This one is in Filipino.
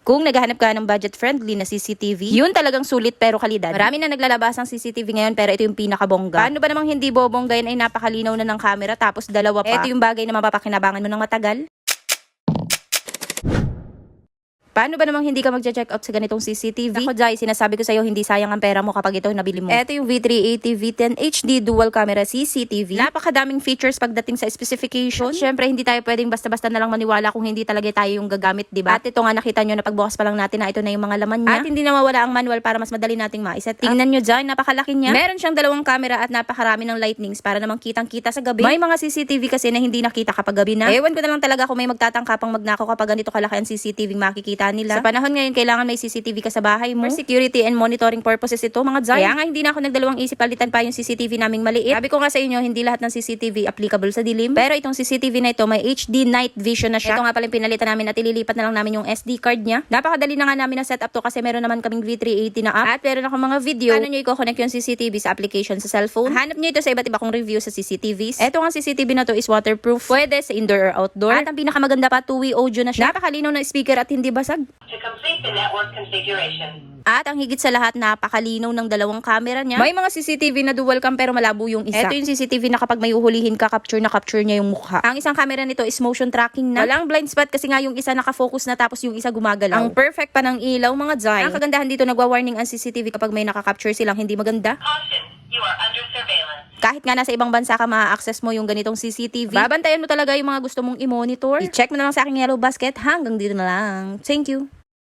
Kung naghahanap ka ng budget-friendly na CCTV, yun talagang sulit pero kalidad. Marami na naglalabas ng CCTV ngayon pero ito yung pinakabongga. Paano ba namang hindi bobongga yun ay napakalinaw na ng camera tapos dalawa pa? Ito yung bagay na mapapakinabangan mo ng matagal. Paano ba namang hindi ka magche-check out sa ganitong CCTV? Ako, Jai, sinasabi ko sa'yo, hindi sayang ang pera mo kapag ito nabili mo. Ito yung V380 V10 HD dual camera CCTV. Napakadaming features pagdating sa specification. Syempre, hindi tayo pwedeng basta-basta na lang maniwala kung hindi talaga tayo yung gagamit, diba? At ito nga nakita nyo na pagbukas pa lang natin na ito na yung mga laman niya. At hindi na mawala ang manual para mas madali nating maiset. Tingnan nyo, Jai, napakalaki niya. Meron siyang dalawang camera at napakarami ng lightnings para namang kitang-kita sa gabi. May mga CCTV kasi na hindi nakita kapag gabi na. Ewan ko na lang talaga kung may magtatangka pang magnakaw kapag ganito kalaki ang CCTV makikita nila. Sa panahon ngayon, kailangan may CCTV ka sa bahay mo. For security and monitoring purposes ito, mga Jai. Kaya nga hindi na ako nagdalawang isip palitan pa yung CCTV naming maliit. Sabi ko nga sa inyo, hindi lahat ng CCTV applicable sa dilim. Pero itong CCTV na ito, may HD night vision na siya. Ito nga pala yung pinalitan namin at ililipat na lang namin yung SD card niya. Napakadali na nga namin na setup to kasi meron naman kaming V380 na app. At meron akong mga video. Paano nyo i-connect yung CCTV sa application sa cellphone? Hanap nyo ito sa iba't iba kong review sa CCTVs. Ito nga CCTV na to is waterproof. Pwede sa indoor or outdoor. At ang pinakamaganda pa, two-way audio na siya. Napakalinaw na speaker at hindi basag. To complete the network configuration. At ang higit sa lahat, napakalinaw ng dalawang camera niya. May mga CCTV na dual cam pero malabo yung isa. Ito yung CCTV na kapag may uhulihin ka, capture na capture niya yung mukha. Ang isang camera nito is motion tracking na. Walang blind spot kasi nga yung isa nakafocus na tapos yung isa gumagalaw. Ang perfect pa ng ilaw, mga Jai. Ang kagandahan dito, nagwa-warning ang CCTV kapag may nakaka-capture silang hindi maganda. Caution, you are under surveillance. Kahit nga nasa ibang bansa ka, ma-access mo yung ganitong CCTV. Babantayan mo talaga yung mga gusto mong i-monitor. I-check mo na lang sa aking yellow basket. Hanggang dito na lang. Thank you.